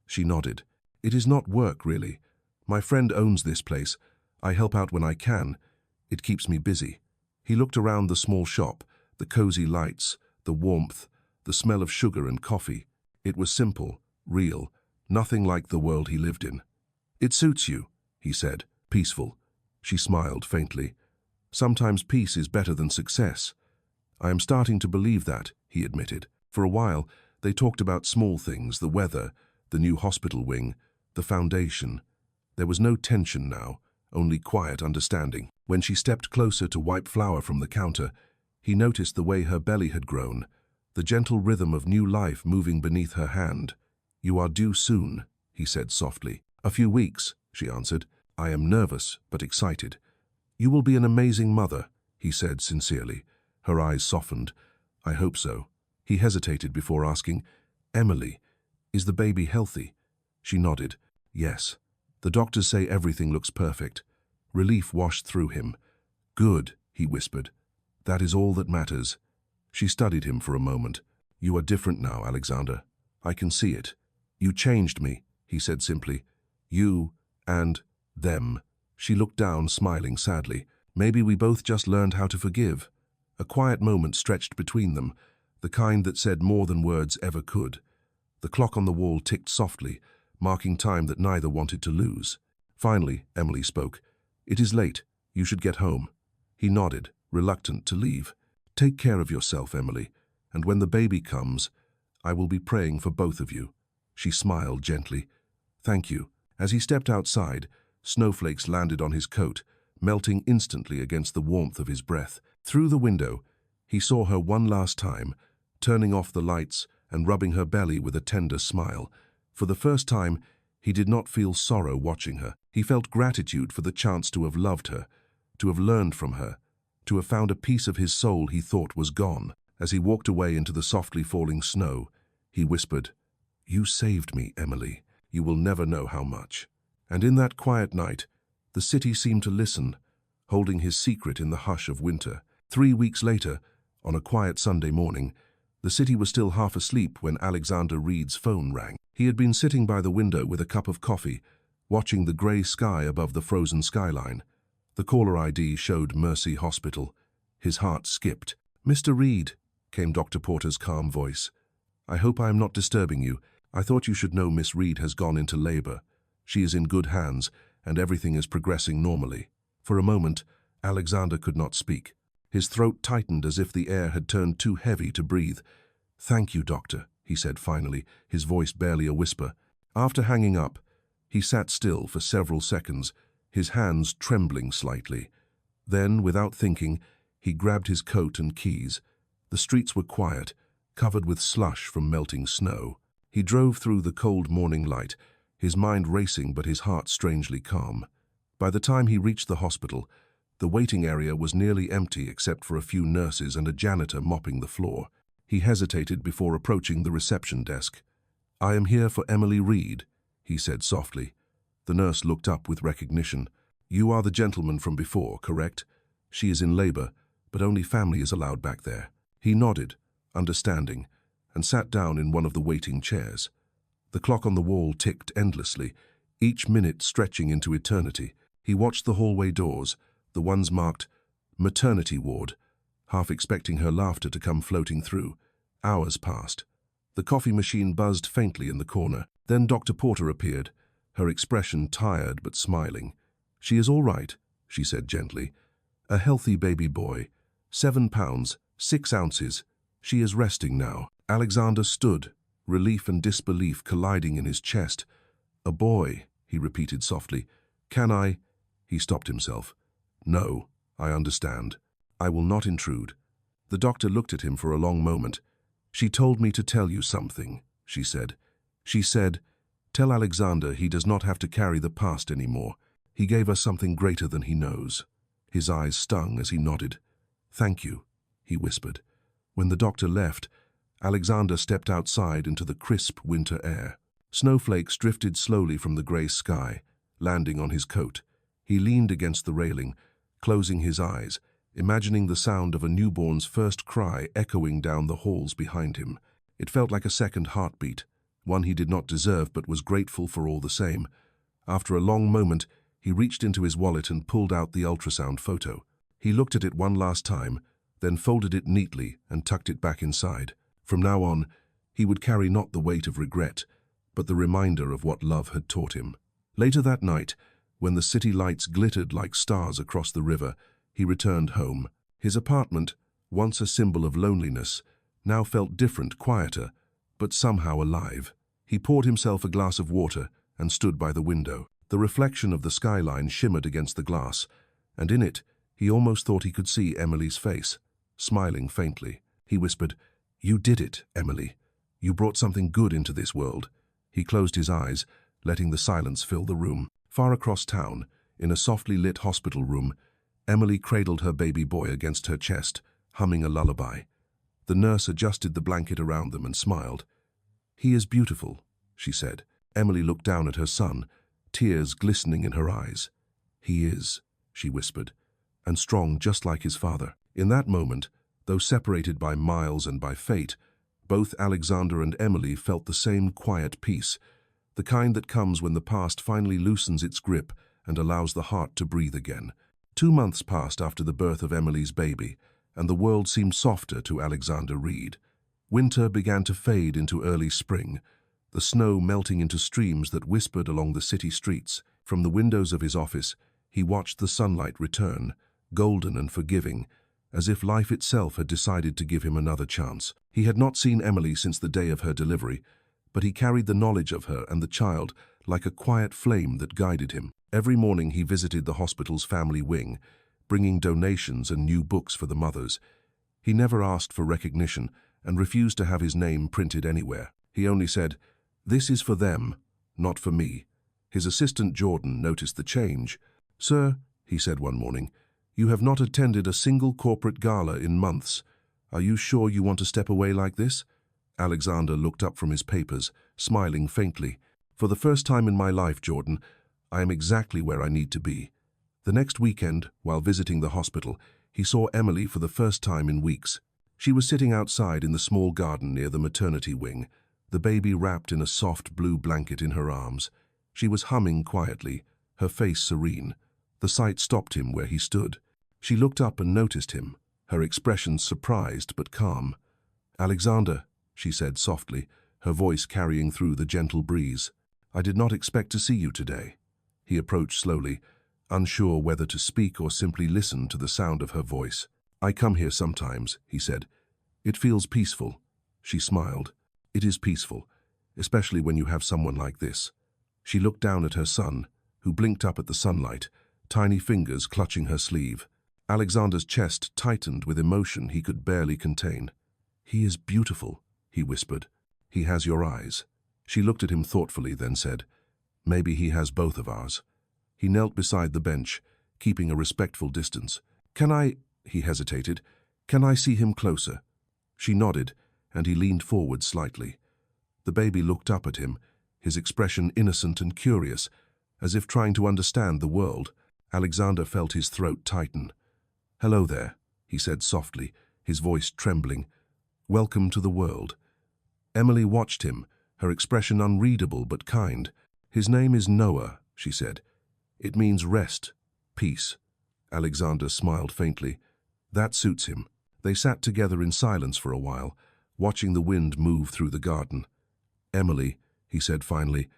She nodded. "It is not work, really. My friend owns this place. I help out when I can. It keeps me busy." He looked around the small shop, the cozy lights, the warmth, the smell of sugar and coffee. It was simple, real, nothing like the world he lived in. "It suits you," he said, peaceful. She smiled faintly. "Sometimes peace is better than success." "I am starting to believe that," he admitted. For a while, they talked about small things, the weather, the new hospital wing, the foundation. There was no tension now, only quiet understanding. When she stepped closer to wipe flour from the counter, he noticed the way her belly had grown, the gentle rhythm of new life moving beneath her hand. "You are due soon," he said softly. "A few weeks," she answered. "I am nervous, but excited." "You will be an amazing mother," he said sincerely. Her eyes softened. "I hope so." He hesitated before asking, "Emily, is the baby healthy?" She nodded. "Yes. The doctors say everything looks perfect." Relief washed through him. "Good," he whispered. "That is all that matters." She studied him for a moment. "You are different now, Alexander. I can see it." "You changed me," he said simply. "You and them." She looked down, smiling sadly. "Maybe we both just learned how to forgive." A quiet moment stretched between them, the kind that said more than words ever could. The clock on the wall ticked softly, marking time that neither wanted to lose. Finally, Emily spoke. "It is late. You should get home." He nodded, reluctant to leave. "Take care of yourself, Emily, and when the baby comes, I will be praying for both of you." She smiled gently. "Thank you." As he stepped outside, snowflakes landed on his coat, melting instantly against the warmth of his breath. Through the window, he saw her one last time, turning off the lights and rubbing her belly with a tender smile. For the first time, he did not feel sorrow watching her. He felt gratitude for the chance to have loved her, to have learned from her, to have found a piece of his soul he thought was gone. As he walked away into the softly falling snow, he whispered, "You saved me, Emily. You will never know how much." And in that quiet night, the city seemed to listen, holding his secret in the hush of winter. 3 weeks later, on a quiet Sunday morning, the city was still half asleep when Alexander Reed's phone rang. He had been sitting by the window with a cup of coffee, watching the grey sky above the frozen skyline. The caller ID showed Mercy Hospital. His heart skipped. "Mr. Reed," came Dr. Porter's calm voice. "I hope I am not disturbing you. I thought you should know Miss Reed has gone into labor. She is in good hands, and everything is progressing normally." For a moment, Alexander could not speak. His throat tightened as if the air had turned too heavy to breathe. "Thank you, doctor," he said finally, his voice barely a whisper. After hanging up, he sat still for several seconds, his hands trembling slightly. Then, without thinking, he grabbed his coat and keys. The streets were quiet, covered with slush from melting snow. He drove through the cold morning light, his mind racing but his heart strangely calm. By the time he reached the hospital, the waiting area was nearly empty except for a few nurses and a janitor mopping the floor. He hesitated before approaching the reception desk. "I am here for Emily Reed," he said softly. The nurse looked up with recognition. "You are the gentleman from before, correct? She is in labor, but only family is allowed back there." He nodded, understanding, and sat down in one of the waiting chairs. The clock on the wall ticked endlessly, each minute stretching into eternity. He watched the hallway doors, the ones marked maternity ward, half expecting her laughter to come floating through. Hours passed. The coffee machine buzzed faintly in the corner. Then Dr. Porter appeared, her expression tired but smiling. "She is all right," she said gently. "A healthy baby boy, 7 pounds, 6 ounces. She is resting now." Alexander stood, relief and disbelief colliding in his chest. "A boy," he repeated softly. "Can I—" He stopped himself. "No, I understand. I will not intrude." The doctor looked at him for a long moment. "She told me to tell you something," she said. "She said, tell Alexander he does not have to carry the past anymore. He gave us something greater than he knows." His eyes stung as he nodded. "Thank you," he whispered. When the doctor left, Alexander stepped outside into the crisp winter air. Snowflakes drifted slowly from the grey sky, landing on his coat. He leaned against the railing, closing his eyes, imagining the sound of a newborn's first cry echoing down the halls behind him. It felt like a second heartbeat, one he did not deserve but was grateful for all the same. After a long moment, he reached into his wallet and pulled out the ultrasound photo. He looked at it one last time, then folded it neatly and tucked it back inside. From now on, he would carry not the weight of regret, but the reminder of what love had taught him. Later that night, when the city lights glittered like stars across the river, he returned home. His apartment, once a symbol of loneliness, now felt different, quieter, but somehow alive. He poured himself a glass of water and stood by the window. The reflection of the skyline shimmered against the glass, and in it, he almost thought he could see Emily's face, smiling faintly. He whispered, "You did it, Emily. You brought something good into this world." He closed his eyes, letting the silence fill the room. Far across town, in a softly lit hospital room, Emily cradled her baby boy against her chest, humming a lullaby. The nurse adjusted the blanket around them and smiled. "He is beautiful," she said. Emily looked down at her son, tears glistening in her eyes. "He is," she whispered, "and strong just like his father." In that moment, though separated by miles and by fate, both Alexander and Emily felt the same quiet peace, the kind that comes when the past finally loosens its grip and allows the heart to breathe again. 2 months passed after the birth of Emily's baby, and the world seemed softer to Alexander Reed. Winter began to fade into early spring, the snow melting into streams that whispered along the city streets. From the windows of his office, he watched the sunlight return, golden and forgiving, as if life itself had decided to give him another chance. He had not seen Emily since the day of her delivery, but he carried the knowledge of her and the child like a quiet flame that guided him. Every morning he visited the hospital's family wing, bringing donations and new books for the mothers. He never asked for recognition and refused to have his name printed anywhere. He only said, "This is for them, not for me." His assistant Jordan noticed the change. "Sir," he said one morning, "you have not attended a single corporate gala in months. Are you sure you want to step away like this?" Alexander looked up from his papers, smiling faintly. "For the first time in my life, Jordan, I am exactly where I need to be." The next weekend, while visiting the hospital, he saw Emily for the first time in weeks. She was sitting outside in the small garden near the maternity wing, the baby wrapped in a soft blue blanket in her arms. She was humming quietly, her face serene. The sight stopped him where he stood. She looked up and noticed him, her expression surprised but calm. "Alexander," she said softly, her voice carrying through the gentle breeze, "I did not expect to see you today." He approached slowly, unsure whether to speak or simply listen to the sound of her voice. "I come here sometimes," he said. "It feels peaceful." She smiled. "It is peaceful, especially when you have someone like this." She looked down at her son, who blinked up at the sunlight, tiny fingers clutching her sleeve. Alexander's chest tightened with emotion he could barely contain. "He is beautiful," he whispered. "He has your eyes." She looked at him thoughtfully, then said, "Maybe he has both of ours." He knelt beside the bench, keeping a respectful distance. "Can I—" he hesitated. "Can I see him closer?" She nodded, and he leaned forward slightly. The baby looked up at him, his expression innocent and curious, as if trying to understand the world. Alexander felt his throat tighten. "Hello there," he said softly, his voice trembling. "Welcome to the world." Emily watched him, her expression unreadable but kind. "His name is Noah," she said. "It means rest, peace." Alexander smiled faintly. "That suits him." They sat together in silence for a while, watching the wind move through the garden. "Emily," he said finally,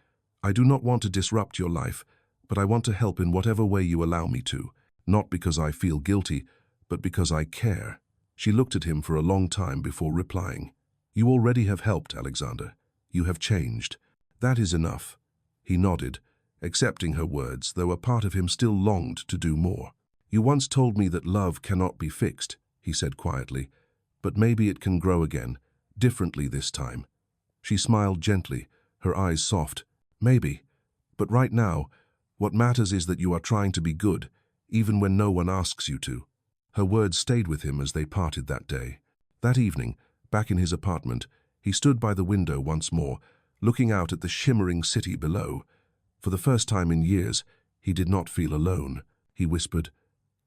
"I do not want to disrupt your life, but I want to help in whatever way you allow me to, not because I feel guilty, but because I care." She looked at him for a long time before replying. "You already have helped, Alexander. You have changed. That is enough." He nodded, accepting her words, though a part of him still longed to do more. "You once told me that love cannot be fixed," he said quietly, "but maybe it can grow again, differently this time." She smiled gently, her eyes soft. "Maybe. But right now, what matters is that you are trying to be good, even when no one asks you to." Her words stayed with him as they parted that day. That evening, back in his apartment, he stood by the window once more, looking out at the shimmering city below. For the first time in years, he did not feel alone. He whispered,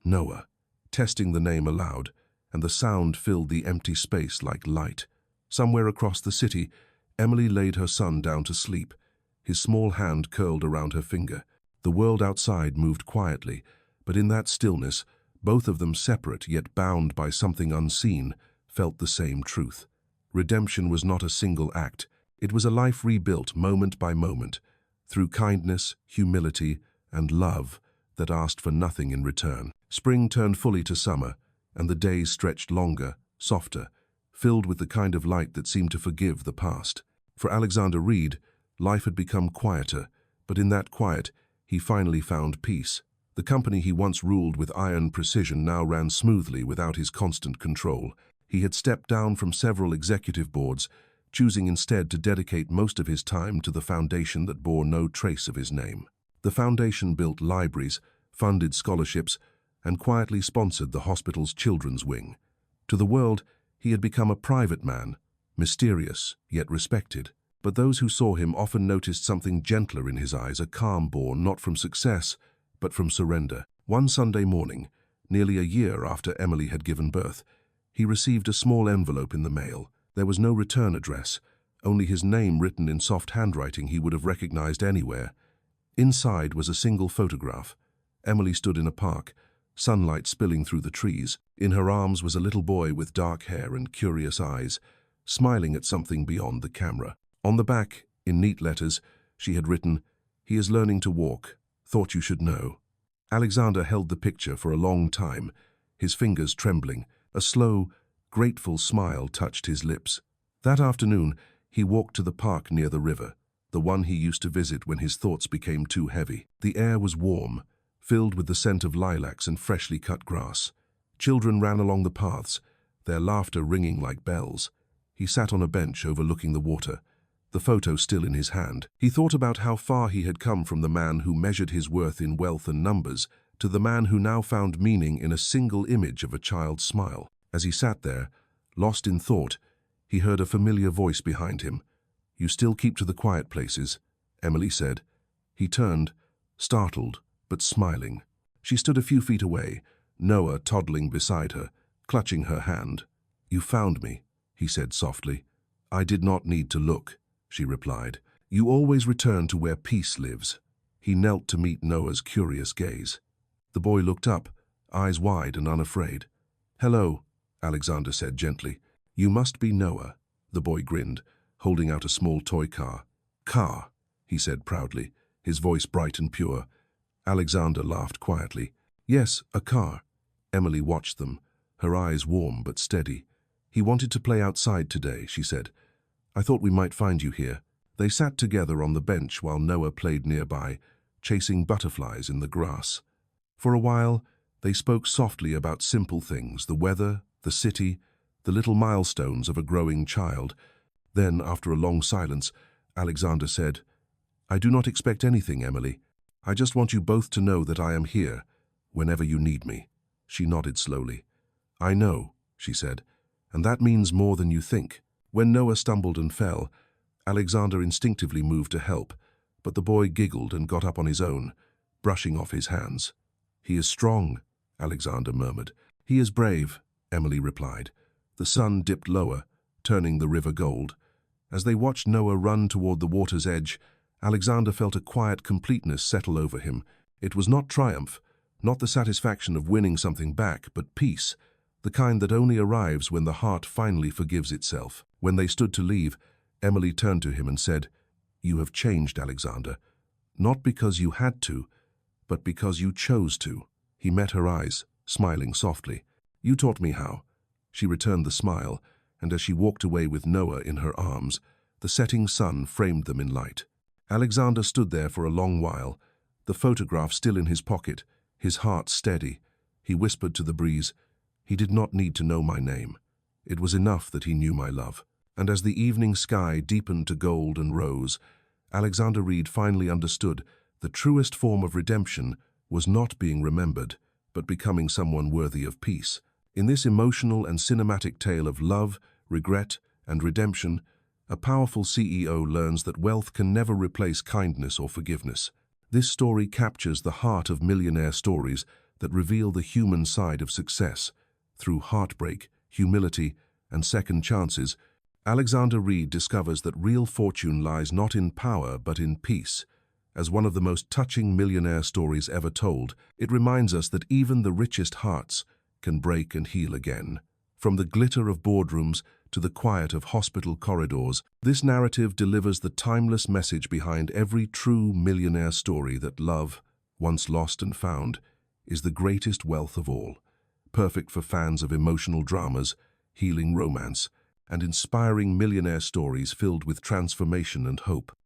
"Noah, testing the name aloud, and the sound filled the empty space like light. Somewhere across the city, Emily laid her son down to sleep, his small hand curled around her finger. The world outside moved quietly, but in that stillness, both of them, separate yet bound by something unseen, felt the same truth. Redemption was not a single act. It was a life rebuilt moment by moment, through kindness, humility, and love that asked for nothing in return. Spring turned fully to summer, and the days stretched longer, softer, filled with the kind of light that seemed to forgive the past. For Alexander Reed, life had become quieter, but in that quiet, he finally found peace. The company he once ruled with iron precision now ran smoothly without his constant control. He had stepped down from several executive boards, choosing instead to dedicate most of his time to the foundation that bore no trace of his name. The foundation built libraries, funded scholarships, and quietly sponsored the hospital's children's wing. To the world, he had become a private man, mysterious yet respected. But those who saw him often noticed something gentler in his eyes, a calm born not from success, but from surrender. One Sunday morning, nearly a year after Emily had given birth, he received a small envelope in the mail. There was no return address, only his name written in soft handwriting he would have recognized anywhere. Inside was a single photograph. Emily stood in a park, sunlight spilling through the trees. In her arms was a little boy with dark hair and curious eyes, smiling at something beyond the camera. On the back, in neat letters, she had written, "He is learning to walk. Thought you should know." Alexander held the picture for a long time, his fingers trembling. A slow, grateful smile touched his lips. That afternoon, he walked to the park near the river, the one he used to visit when his thoughts became too heavy. The air was warm, filled with the scent of lilacs and freshly cut grass. Children ran along the paths, their laughter ringing like bells. He sat on a bench overlooking the water, the photo still in his hand. He thought about how far he had come from the man who measured his worth in wealth and numbers to the man who now found meaning in a single image of a child's smile. As he sat there, lost in thought, he heard a familiar voice behind him. "You still keep to the quiet places," Emily said. He turned, startled, but smiling. She stood a few feet away, Noah toddling beside her, clutching her hand. "You found me," he said softly. "I did not need to look," she replied. "You always return to where peace lives." He knelt to meet Noah's curious gaze. The boy looked up, eyes wide and unafraid. "Hello," Alexander said gently. "You must be Noah." The boy grinned, holding out a small toy car. "Car," he said proudly, his voice bright and pure. Alexander laughed quietly. "Yes, a car." Emily watched them, her eyes warm but steady. "He wanted to play outside today," she said. "I thought we might find you here." They sat together on the bench while Noah played nearby, chasing butterflies in the grass. For a while, they spoke softly about simple things, the weather, the city, the little milestones of a growing child. Then, after a long silence, Alexander said, "I do not expect anything, Emily. I just want you both to know that I am here, whenever you need me." She nodded slowly. "I know," she said, "and that means more than you think." When Noah stumbled and fell, Alexander instinctively moved to help, but the boy giggled and got up on his own, brushing off his hands. "He is strong," Alexander murmured. "He is brave," Emily replied. The sun dipped lower, turning the river gold. As they watched Noah run toward the water's edge, Alexander felt a quiet completeness settle over him. It was not triumph, not the satisfaction of winning something back, but peace, the kind that only arrives when the heart finally forgives itself. When they stood to leave, Emily turned to him and said, "You have changed, Alexander, not because you had to, but because you chose to." He met her eyes, smiling softly. "You taught me how." She returned the smile, and as she walked away with Noah in her arms, the setting sun framed them in light. Alexander stood there for a long while, the photograph still in his pocket, his heart steady. He whispered to the breeze, "He did not need to know my name. It was enough that he knew my love." And as the evening sky deepened to gold and rose, Alexander Reed finally understood the truest form of redemption was not being remembered, but becoming someone worthy of peace. In this emotional and cinematic tale of love, regret, and redemption, a powerful CEO learns that wealth can never replace kindness or forgiveness. This story captures the heart of millionaire stories, that reveal the human side of success. Through heartbreak, humility, and second chances, Alexander Reed discovers that real fortune lies not in power but in peace. As one of the most touching millionaire stories ever told, it reminds us that even the richest hearts can break and heal again. From the glitter of boardrooms to the quiet of hospital corridors, this narrative delivers the timeless message behind every true millionaire story that love, once lost and found, is the greatest wealth of all. Perfect for fans of emotional dramas, healing romance, and inspiring millionaire stories filled with transformation and hope.